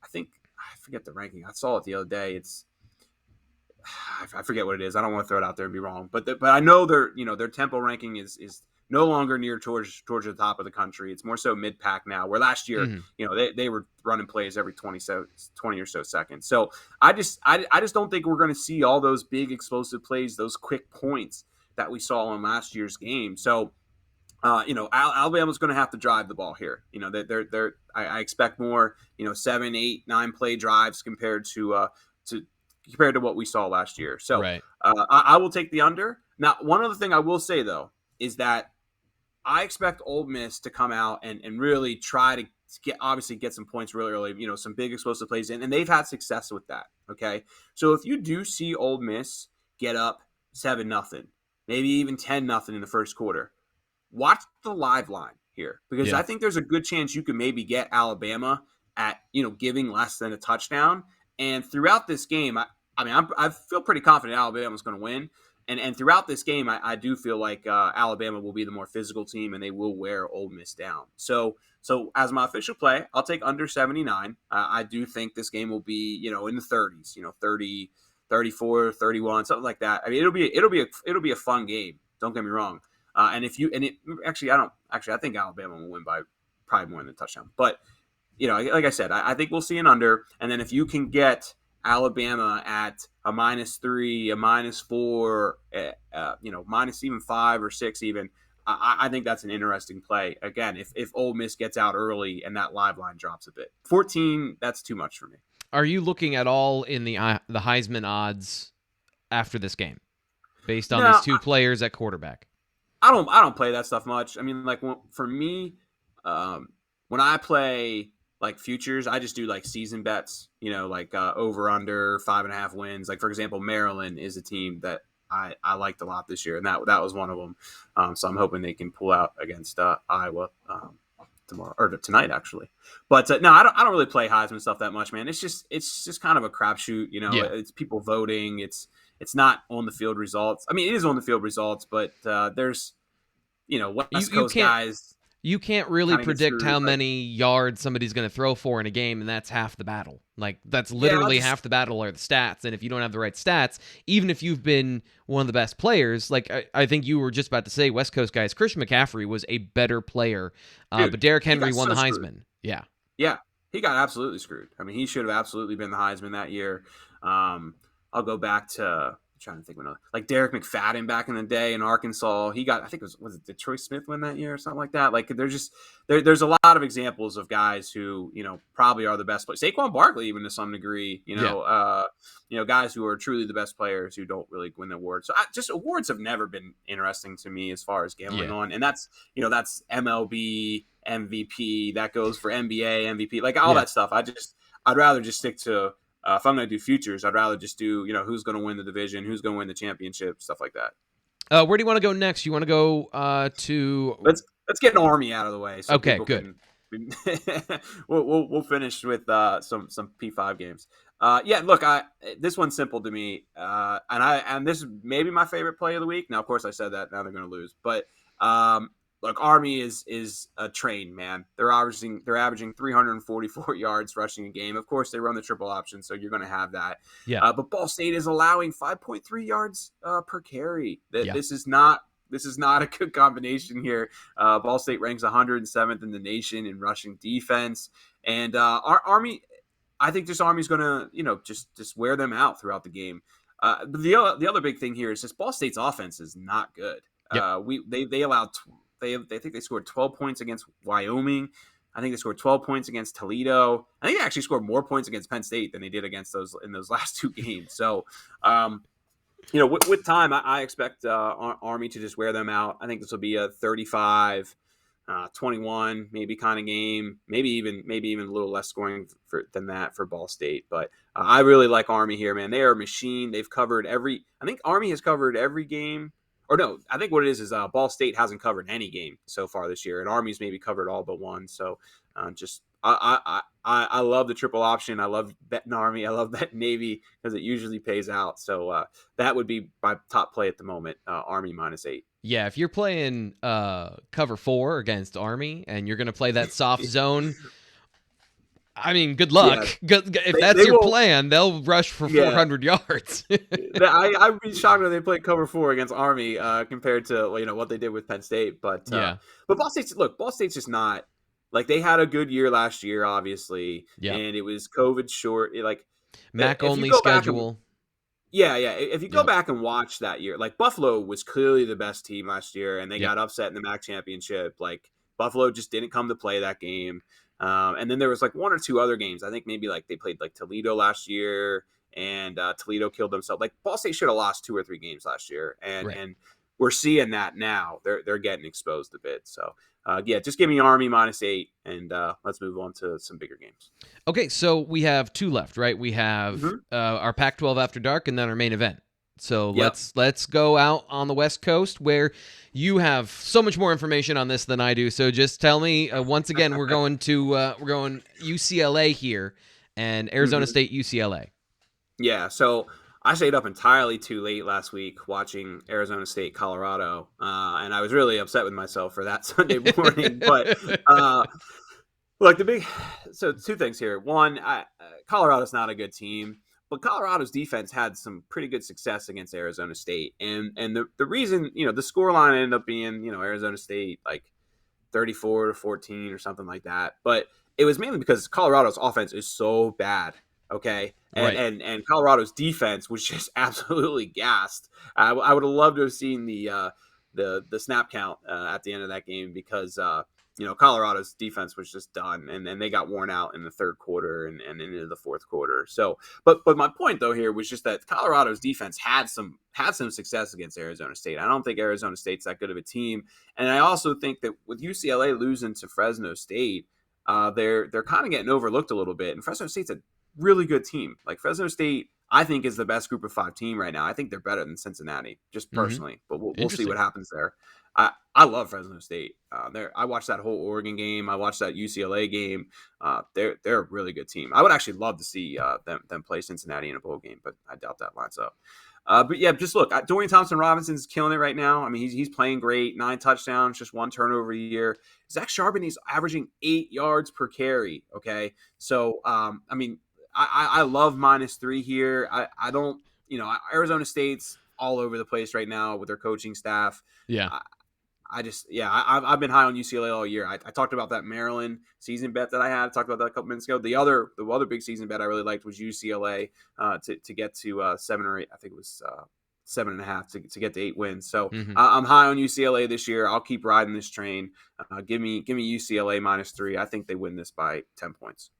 think I forget the ranking. I saw it the other day. I forget what it is. I don't want to throw it out there and be wrong. But I know their tempo ranking is no longer near towards the top of the country. It's more so mid-pack now, where last year, they were running plays every 20 or so seconds. So I just don't think we're going to see all those big explosive plays, those quick points that we saw in last year's game. So, Alabama's going to have to drive the ball here. I expect more, 7, 8, 9 play drives compared to what we saw last year. So right. I will take the under. Now, one other thing I will say, though, is that I expect Ole Miss to come out and really try to get some points really early, some big explosive plays in, and they've had success with that, okay? So if you do see Ole Miss get up 7-0, maybe even 10-0 in the first quarter, watch the live line here, because I think there's a good chance you can maybe get Alabama at, giving less than a touchdown. And throughout this game, I feel pretty confident Alabama's going to win. And throughout this game, I do feel like Alabama will be the more physical team, and they will wear Ole Miss down. So as my official play, I'll take under 79. I do think this game will be, in the 30s, 30, 34, 31, something like that. I mean, it'll be a fun game. Don't get me wrong. And if you and it actually, I don't actually, I think Alabama will win by probably more than a touchdown. But like I said, I think we'll see an under. And then if you can get Alabama at a -3, a -4, minus even 5 or 6 even, I think that's an interesting play. Again, if Ole Miss gets out early and that live line drops a bit, 14, that's too much for me. Are you looking at all in the Heisman odds after this game, based on these No, two players at quarterback? I don't play that stuff much. I mean, like for me, when I play like futures, I just do like season bets. Like over under 5.5 wins. Like for example, Maryland is a team that I liked a lot this year, and that was one of them. So I'm hoping they can pull out against Iowa tomorrow or tonight actually. But no, I don't really play Heisman stuff that much, man. It's just kind of a crapshoot. Yeah. It's people voting. It's not on the field results. I mean, it is on the field results, but there's West Coast guys. You can't really predict how like, many yards somebody's going to throw for in a game, and that's half the battle. Like, that's literally half the battle are the stats. And if you don't have the right stats, even if you've been one of the best players, like I think you were just about to say, West Coast guys, Christian McCaffrey was a better player, dude, but Derrick Henry won the Heisman. Screwed. Yeah. Yeah, he got absolutely screwed. I mean, he should have absolutely been the Heisman that year. I'll go back to trying to think of another, like Derek McFadden back in the day in Arkansas. He got, I think was it Detroit Smith win that year or something like that? Like there's a lot of examples of guys who, probably are the best players. Saquon Barkley, even to some degree, guys who are truly the best players who don't really win the awards. So just awards have never been interesting to me as far as gambling on. And that's MLB MVP, that goes for NBA MVP, like all that stuff. I'd rather just stick to, if I'm going to do futures, I'd rather just do, who's going to win the division, who's going to win the championship, stuff like that. Where do you want to go next? You want to go to? Let's get an Army out of the way. So okay, good. We'll finish with some P5 games. Look, this one's simple to me, and this is maybe my favorite play of the week. Now, of course, I said that. Now they're going to lose, but look, Army is a train, man. They're averaging 344 yards rushing a game. Of course, they run the triple option, so you're going to have that. Yeah. But Ball State is allowing 5.3 yards per carry. This is not a good combination here. Ball State ranks 107th in the nation in rushing defense, and our Army. I think this Army's going to just wear them out throughout the game. The other big thing here is just Ball State's offense is not good. Yep. They allowed. They think they scored 12 points against Wyoming. I think they scored 12 points against Toledo. I think they actually scored more points against Penn State than they did against those in those last two games. So, with time, I expect Army to just wear them out. I think this will be a 35-21 maybe kind of game. Maybe even a little less scoring than that for Ball State. But I really like Army here, man. They are a machine. They've covered I think Army has covered every game. Or no, I think what it is Ball State hasn't covered any game so far this year, and Army's maybe covered all but one. So, I love the triple option. I love betting Army. I love betting Navy because it usually pays out. So that would be my top play at the moment. Army -8. Yeah, if you're playing cover 4 against Army and you're going to play that soft zone. I mean, good luck. Yeah. If that's your plan, they'll rush for 400 yards. I'd be shocked if they played cover 4 against Army compared to what they did with Penn State. But Ball State's just not like they had a good year last year, obviously, and it was COVID short. MAC only schedule. If you go back and watch that year, like Buffalo was clearly the best team last year, and they got upset in the MAC championship. Like Buffalo just didn't come to play that game. And then there was like one or two other games. I think maybe like they played like Toledo last year, and Toledo killed themselves. Like Ball State should have lost 2 or 3 games last year, and we're seeing that now. They're getting exposed a bit. So just give me Army -8, and let's move on to some bigger games. Okay, so we have 2 left, right? We have our Pac-12 After Dark, and then our main event. So let's go out on the West Coast where you have so much more information on this than I do. So just tell me once again, we're going UCLA here and Arizona State UCLA. Yeah. So I stayed up entirely too late last week watching Arizona State Colorado, and I was really upset with myself for that Sunday morning. But look, so 2 things here. One, Colorado's not a good team. but Colorado's defense had some pretty good success against Arizona State, and the reason, the score line ended up being, Arizona State like 34-14 or something like that, but it was mainly because Colorado's offense is so bad. Okay, and Right. and Colorado's defense was just absolutely gassed. I would have loved to have seen the snap count at the end of that game, because Colorado's defense was just done, and they got worn out in the third quarter and into the fourth quarter. So, but my point though here was just that Colorado's defense had some success against Arizona State. I don't think Arizona State's that good of a team, and I also think that with UCLA losing to Fresno State, they're kind of getting overlooked a little bit. And Fresno State's a really good team. Like, Fresno State, I think, is the best Group of 5 team right now. I think they're better than Cincinnati, just personally. But we'll see what happens there. I love Fresno State. I watched that whole Oregon game. I watched that UCLA game. They're a really good team. I would actually love to see them play Cincinnati in a bowl game, but I doubt that lines up. But yeah, just look, Dorian Thompson-Robinson's killing it right now. I mean, he's playing great. 9 touchdowns, just 1 turnover a year. Zach Charbonnet averaging 8 yards per carry. Okay, so I mean, I love -3 here. I don't, Arizona State's all over the place right now with their coaching staff. Yeah. I've been high on UCLA all year. I talked about that Maryland season bet that I had. I talked about that a couple minutes ago. The other big season bet I really liked was UCLA to get to 7 or 8. I think it was 7.5 to get to 8 wins. So I'm high on UCLA this year. I'll keep riding this train. Give me UCLA -3. I think they win this by 10 points.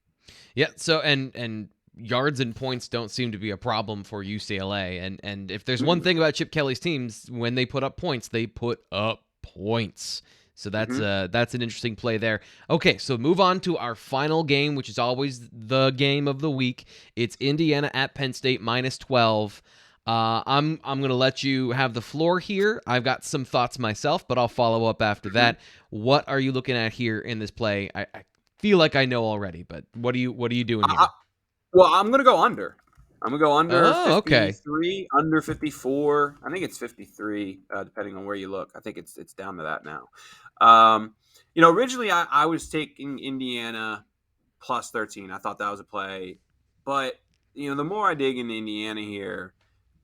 Yeah. So and yards and points don't seem to be a problem for UCLA. And if there's one thing about Chip Kelly's teams, when they put up points, they put up points. So that's an interesting play there. Okay, so move on to our final game, which is always the game of the week. It's Indiana at Penn State -12. I'm going to let you have the floor here. I've got some thoughts myself, but I'll follow up after that. What are you looking at here in this play? I feel like I know already, but what are you doing here? Well, I'm going to go under. I'm going to go under 53, okay. under 54. I think it's 53, depending on where you look. I think it's down to that now. Originally I was taking Indiana +13. I thought that was a play. But, the more I dig into Indiana here,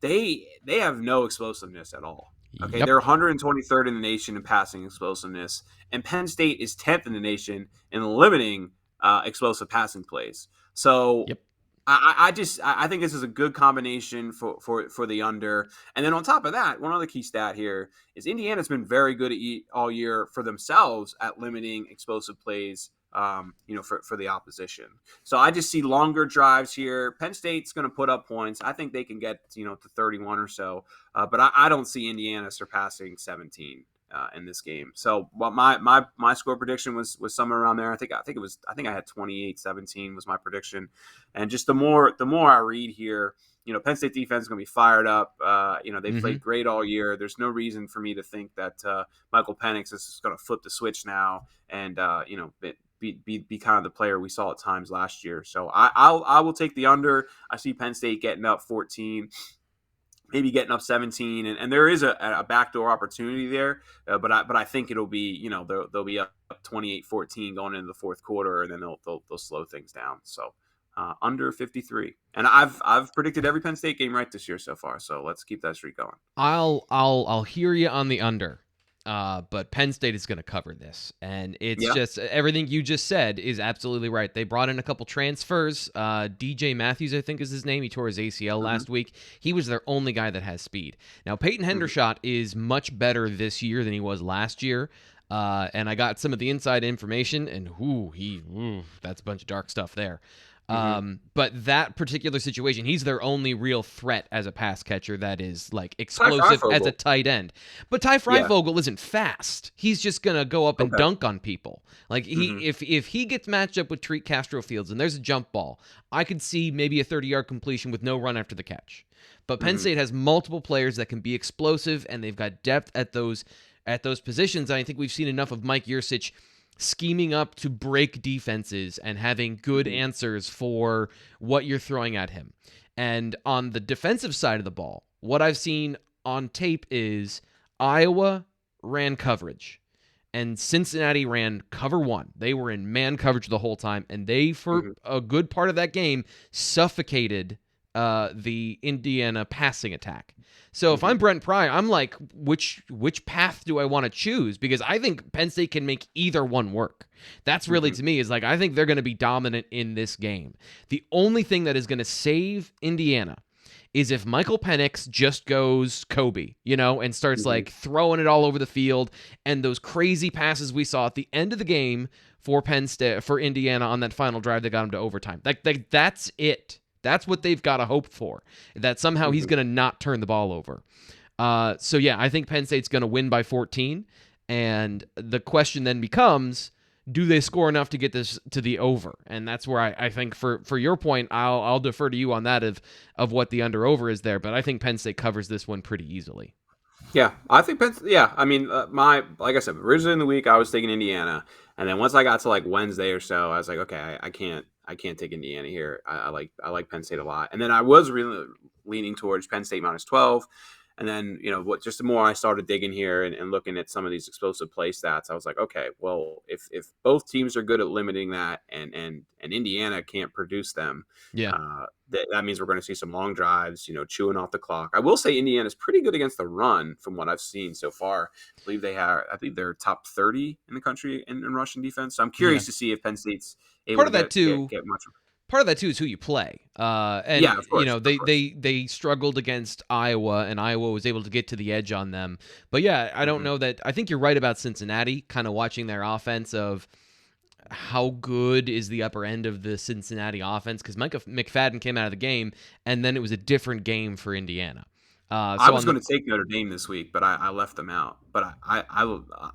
they have no explosiveness at all. Okay, Yep. they're 123rd in the nation in passing explosiveness, and Penn State is 10th in the nation in limiting explosive passing plays. So Yep. I think this is a good combination for the under. And then on top of that, one other key stat here is Indiana's been very good all year for themselves at limiting explosive plays, for the opposition. So I just see longer drives here. Penn State's going to put up points. I think they can get, to 31 or so. But I don't see Indiana surpassing 17 in this game. So my score prediction was somewhere around there. I think I had 28-17 was my prediction. And just the more I read here, Penn State defense is going to be fired up. They played great all year. There's no reason for me to think that Michael Penix is going to flip the switch now and be kind of the player we saw at times last year. So I will take the under. I see Penn State getting up 14. Maybe getting up 17, and there is a backdoor opportunity there, but I think it'll be, they'll be up 28-14 going into the fourth quarter, and then they'll slow things down. So under 53, and I've predicted every Penn State game right this year so far. So let's keep that streak going. I'll hear you on the under. But Penn State is going to cover this, and it's just everything you just said is absolutely right. They brought in a couple transfers. DJ Matthews, I think is his name. He tore his ACL last week. He was their only guy that has speed. Now, Peyton Hendershot is much better this year than he was last year. And I got some of the inside information, and that's a bunch of dark stuff there. But that particular situation, he's their only real threat as a pass catcher that is like explosive as a tight end. But Ty Freifogel isn't fast. He's just gonna go up and dunk on people. Like if he gets matched up with Tariq Castro Fields and there's a jump ball, I could see maybe a 30-yard completion with no run after the catch. But Penn State has multiple players that can be explosive, and they've got depth at those positions. And I think we've seen enough of Mike Yurcich scheming up to break defenses and having good answers for what you're throwing at him. And on the defensive side of the ball, what I've seen on tape is Iowa ran coverage and Cincinnati ran cover one. They were in man coverage the whole time, and they, for a good part of that game, suffocated the Indiana passing attack. So if I'm Brent Pry, I'm like, which path do I want to choose? Because I think Penn State can make either one work. That's really, to me, is like, I think they're going to be dominant in this game. The only thing that is going to save Indiana is if Michael Penix just goes Kobe, and starts like throwing it all over the field, and those crazy passes we saw at the end of the game for Penn State, for Indiana on that final drive that got him to overtime. Like that's it. That's what they've got to hope for, that somehow he's going to not turn the ball over. So, yeah, I think Penn State's going to win by 14, and the question then becomes, do they score enough to get this to the over? And that's where I think, for your point, I'll defer to you on that of what the under-over is there, but I think Penn State covers this one pretty easily. Yeah, I think I mean, like I said, originally in the week I was taking Indiana, and then once I got to like Wednesday or so, I was like, okay, I can't take Indiana here. I like Penn State a lot, and then I was really leaning towards Penn State minus 12. And then, just the more I started digging here and looking at some of these explosive play stats, I was like, okay, well, if both teams are good at limiting that and Indiana can't produce them, that means we're going to see some long drives, chewing off the clock. I will say Indiana's pretty good against the run from what I've seen so far. I believe they're top 30 in the country in rushing defense. So I'm curious to see if Penn State's able Part of to that too. Get much. Part of that too is who you play. And of course, they struggled against Iowa, and Iowa was able to get to the edge on them. But yeah, I don't know that. I think you're right about Cincinnati. Kind of watching their offense of how good is the upper end of the Cincinnati offense, because Micah McFadden came out of the game, and then it was a different game for Indiana. I was going to take Notre Dame this week, but I left them out. But I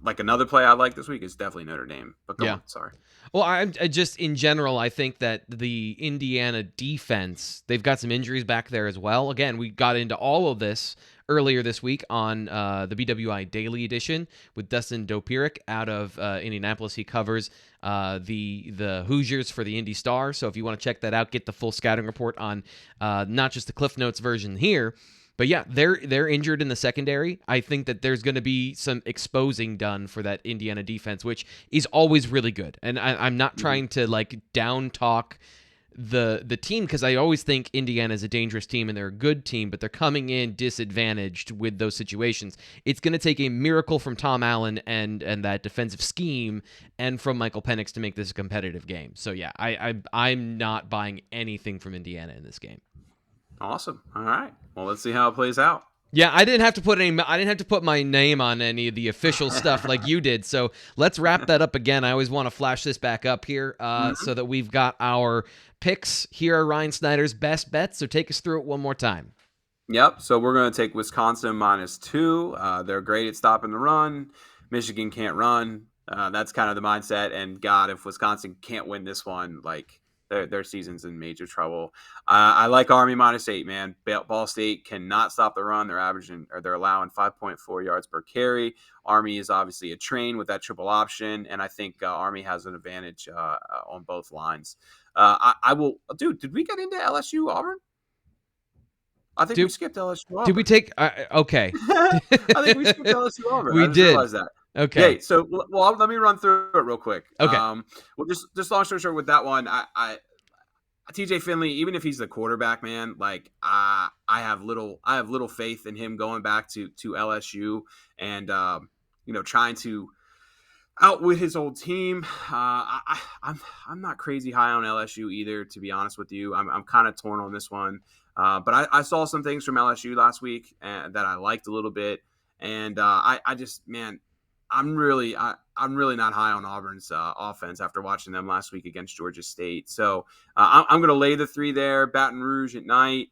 like another play I like this week is definitely Notre Dame. But go on, sorry. Well, I just in general, I think that the Indiana defense, they've got some injuries back there as well. Again, we got into all of this earlier this week on the BWI Daily Edition with Dustin Dopirik out of Indianapolis. He covers the Hoosiers for the Indy Star. So if you want to check that out, get the full scouting report on not just the Cliff Notes version here. But yeah, they're injured in the secondary. I think that there's going to be some exposing done for that Indiana defense, which is always really good. And I'm not trying to like down talk the team, because I always think Indiana is a dangerous team and they're a good team, but they're coming in disadvantaged with those situations. It's going to take a miracle from Tom Allen and that defensive scheme and from Michael Penix to make this a competitive game. So yeah, I'm not buying anything from Indiana in this game. Awesome. All right. Well, let's see how it plays out. Yeah, I didn't have to put my name on any of the official stuff like you did. So let's wrap that up again. I always want to flash this back up here so that we've got our picks. Here are Ryan Snyder's best bets. So take us through it one more time. Yep. So we're going to take Wisconsin -2. They're great at stopping the run. Michigan can't run. That's kind of the mindset. And God, if Wisconsin can't win this one, like, their season's in major trouble. I like Army -8, man. Ball State cannot stop the run. They're allowing 5.4 yards per carry. Army is obviously a train with that triple option, and I think Army has an advantage on both lines. Dude, did we get into LSU Auburn? I think we skipped LSU Auburn. Did we take? Okay. I think we skipped LSU Auburn. We I just did. realized that. Okay. So let me run through it real quick. Okay. Well, just long story short with that one, I TJ Finley, even if he's the quarterback, man, like I have little faith in him going back to LSU and trying to outwit his old team. I'm not crazy high on LSU either, to be honest with you. I'm kind of torn on this one. But I saw some things from LSU last week that I liked a little bit, and I'm really not high on Auburn's offense after watching them last week against Georgia State. So I'm going to lay the 3 there. Baton Rouge at night.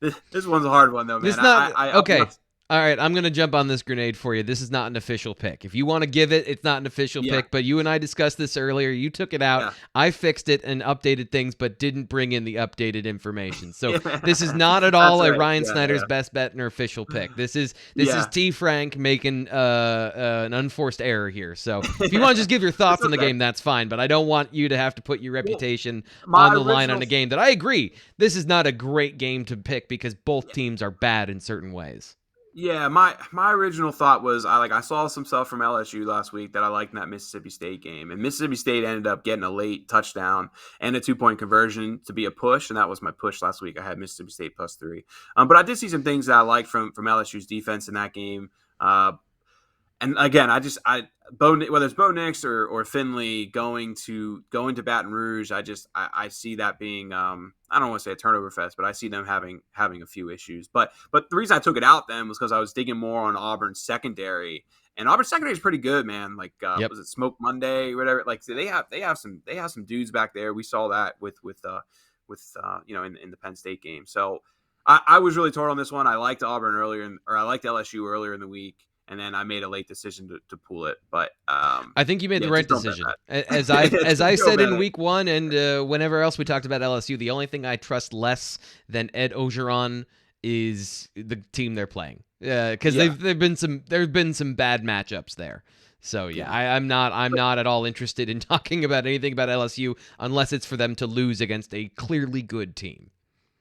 This one's a hard one though, man. Okay. All right, I'm going to jump on this grenade for you. This is not an official pick. If you want to give it, it's not an official pick, but you and I discussed this earlier. You took it out. Yeah. I fixed it and updated things, but didn't bring in the updated information. So this is not at all a Ryan Snyder's best bet or official pick. This is T. Frank making an unforced error here. So if you want to just give your thoughts on the game, that's fine, but I don't want you to have to put your reputation on the line on a game that I agree. This is not a great game to pick because both teams are bad in certain ways. Yeah, my original thought was I saw some stuff from LSU last week that I liked in that Mississippi State game, and Mississippi State ended up getting a late touchdown and a 2-point conversion to be a push, and that was my push last week. I had Mississippi State +3, but I did see some things that I liked from LSU's defense in that game. And again, whether it's Bo Nix or Finley going to Baton Rouge, I see that being I don't want to say a turnover fest, but I see them having a few issues. But the reason I took it out then was because I was digging more on Auburn's secondary, and Auburn's secondary is pretty good, man. Like Yep. was it Smoke Monday or whatever? Like they have some dudes back there. We saw that with in the Penn State game. So I was really torn on this one. I liked Auburn or I liked LSU earlier in the week, and then I made a late decision to pull it. But I think you made the right decision. As I Just don't said bet in it. week 1 and whenever else we talked about LSU, the only thing I trust less than Ed Ogeron is the team they're playing. Because there've been some bad matchups there. So yeah, I'm not at all interested in talking about anything about LSU unless it's for them to lose against a clearly good team.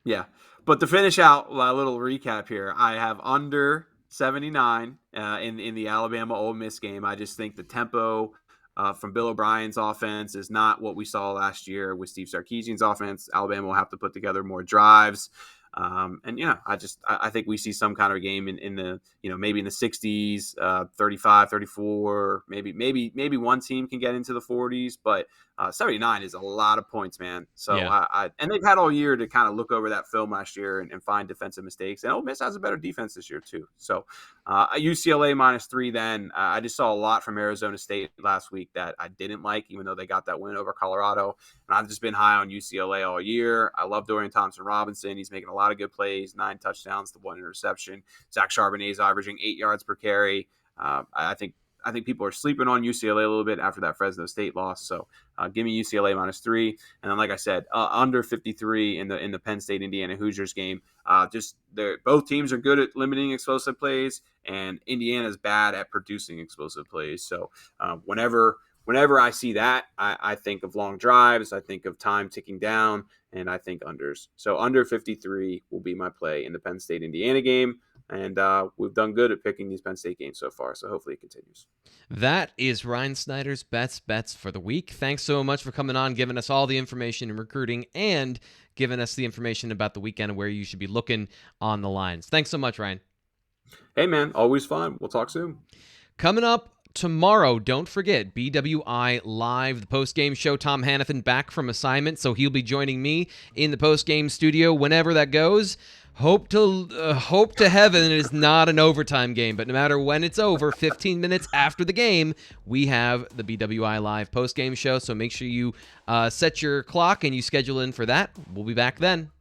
Yeah. But to finish out a little recap here, I have under 79 in the Alabama Ole Miss game. I just think the tempo from Bill O'Brien's offense is not what we saw last year with Steve Sarkisian's offense. Alabama will have to put together more drives. I think we see some kind of game in the, maybe in the 60s, 35, 34, maybe one team can get into the 40s, but 79 is a lot of points, man. So Yeah. and they've had all year to kind of look over that film last year and find defensive mistakes. And Ole Miss has a better defense this year too. So UCLA -3. Then I just saw a lot from Arizona State last week that I didn't like, even though they got that win over Colorado. And I've just been high on UCLA all year. I love Dorian Thompson-Robinson. He's making a lot of good plays, 9 touchdowns to 1 interception. Zach Charbonnet is averaging 8 yards per carry. I think people are sleeping on UCLA a little bit after that Fresno State loss. So give me UCLA -3. And then, like I said, under 53 in the Penn State Indiana Hoosiers game. Both teams are good at limiting explosive plays, and Indiana's bad at producing explosive plays. So whenever I see that, I think of long drives, I think of time ticking down, and I think unders. So under 53 will be my play in the Penn State Indiana game. And we've done good at picking these Penn State games so far, so hopefully it continues. That is Ryan Snyder's bets for the week. Thanks so much for coming on, giving us all the information in recruiting, and giving us the information about the weekend and where you should be looking on the lines. Thanks so much, Ryan. Hey, man, always fun. We'll talk soon. Coming up tomorrow, don't forget, BWI Live, the post-game show. Tom Hannafin back from assignment, so he'll be joining me in the post-game studio whenever that goes. Hope to heaven it is not an overtime game, but no matter when it's over, 15 minutes after the game, we have the BWI Live post-game show, so make sure you set your clock and you schedule in for that. We'll be back then.